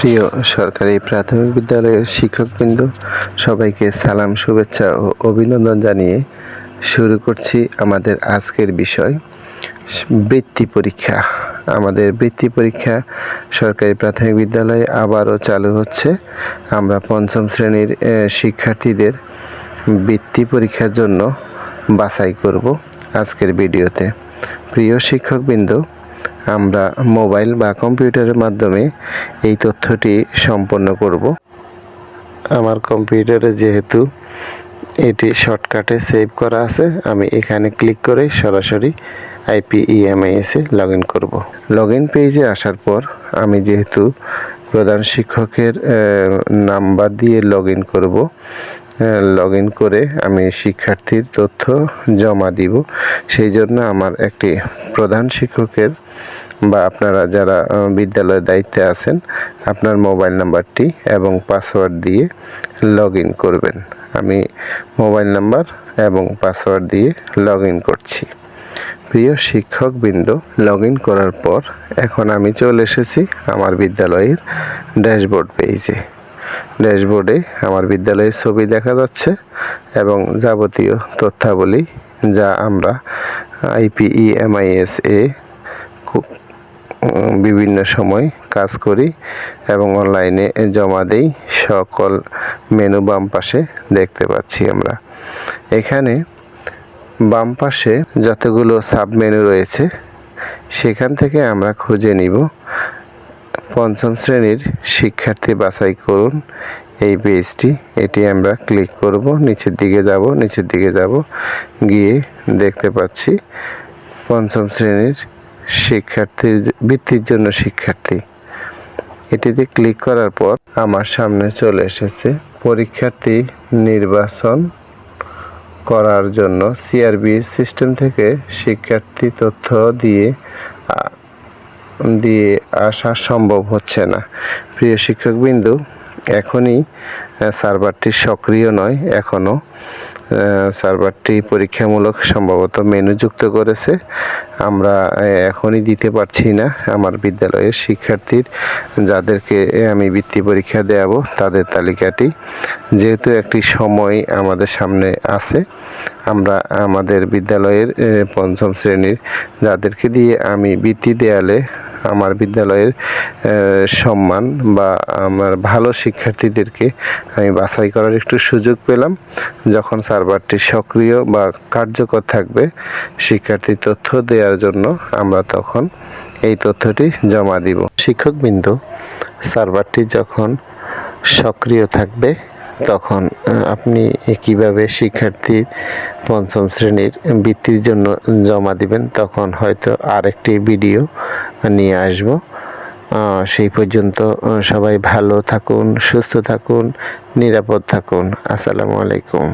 প্রিয় সরকারি প্রাথমিক বিদ্যালয়ের শিক্ষকবৃন্দ, সবাইকে সালাম, শুভেচ্ছা ও অভিনন্দন জানিয়ে শুরু করছি আমাদের আজকের বিষয় বৃত্তি পরীক্ষা। আমাদের বৃত্তি পরীক্ষা সরকারি প্রাথমিক বিদ্যালয়ে আবারও চালু হচ্ছে। আমরা পঞ্চম শ্রেণীর শিক্ষার্থীদের বৃত্তি পরীক্ষার জন্য বাছাই করব আজকের ভিডিওতে। প্রিয় শিক্ষকবৃন্দ, আমরা মোবাইল বা কম্পিউটারের মাধ্যমে এই তথ্যটি সম্পন্ন করব। আমার কম্পিউটারে যেহেতু এটি শর্টকাটে সেভ করা আছে, আমি এখানে ক্লিক করে সরাসরি IPEMIS-এ লগ ইন করব। লগ ইন পেজে আসার পর আমি যেহেতু প্রধান শিক্ষকের নাম্বার দিয়ে লগ ইন করব, লগ ইন করে আমি শিক্ষার্থীর তথ্য জমা দিব। সেই জন্য আমার একটি প্রধান শিক্ষকের বা আপনারা যারা বিদ্যালয়ের দায়িত্বে আছেন, আপনার মোবাইল নাম্বারটি এবং পাসওয়ার্ড দিয়ে লগ ইন করবেন। আমি মোবাইল নাম্বার এবং পাসওয়ার্ড দিয়ে লগ ইন করছি। প্রিয় শিক্ষকবৃন্দ, লগ ইন করার পর এখন আমি চলে এসেছি আমার বিদ্যালয়ের ড্যাশবোর্ড পেজে। ড্যাশবোর্ডে আমার বিদ্যালয়ের ছবি দেখা যাচ্ছে এবং যাবতীয় তথ্যাবলী যা আমরা IPEMIS-এ বিভিন্ন সময় কাজ করি এবং অনলাইনে জমা দেই, সকল মেনু বাম পাশে দেখতে পাচ্ছি আমরা। এখানে বাম পাশে যতগুলো সাব মেনু রয়েছে সেখান থেকে আমরা খুঁজে নিব পঞ্চম শ্রেণীর শিক্ষার্থী বাছাই করুন এই পেজটি। এটি আমরা ক্লিক করব, নিচের দিকে যাব, গিয়ে দেখতে পাচ্ছি পঞ্চম শ্রেণীর শিক্ষার্থীর বৃত্তির জন্য শিক্ষার্থী। এটিতে ক্লিক করার পর আমার সামনে চলে এসেছে পরীক্ষার্থী নির্বাচন করার জন্য CRB সিস্টেম থেকে শিক্ষার্থী তথ্য দিয়ে আসা সম্ভব হচ্ছে না। প্রিয় শিক্ষকবৃন্দ, এখনই সার্ভারটি সক্রিয় নয়, এখনও সার্ভারটি পরীক্ষামূলক সম্ভবত মেনু যুক্ত করেছে। আমরা এখনই দিতে পারছি না আমার বিদ্যালয়ের শিক্ষার্থীর যাদেরকে আমি বৃত্তি পরীক্ষা দেওয়াবো তাদের তালিকাটি। যেহেতু একটি সময় আমাদের সামনে আছে, আমরা আমাদের বিদ্যালয়ের পঞ্চম শ্রেণীর যাদেরকে দিয়ে আমি বৃত্তি দেয়ালে আমার বিদ্যালয়ের সম্মান বা আমার ভালো শিক্ষার্থীদেরকে আমি বাছাই করার একটু সুযোগ পেলাম। যখন সার্ভারটি সক্রিয় বা কার্যকর থাকবে শিক্ষার্থীর তথ্য দেওয়ার জন্য, আমরা তখন এই তথ্যটি জমা দিব। শিক্ষকবৃন্দ, সার্ভারটি যখন সক্রিয় থাকবে তখন আপনি কিভাবে শিক্ষার্থী পঞ্চম শ্রেণীর বৃত্তির জন্য জমা দিবেন তখন হয়তো আরেকটি ভিডিও নিয়ে আসব। সেই পর্যন্ত সবাই ভালো থাকুন, সুস্থ থাকুন, নিরাপদ থাকুন। আসসালামু আলাইকুম।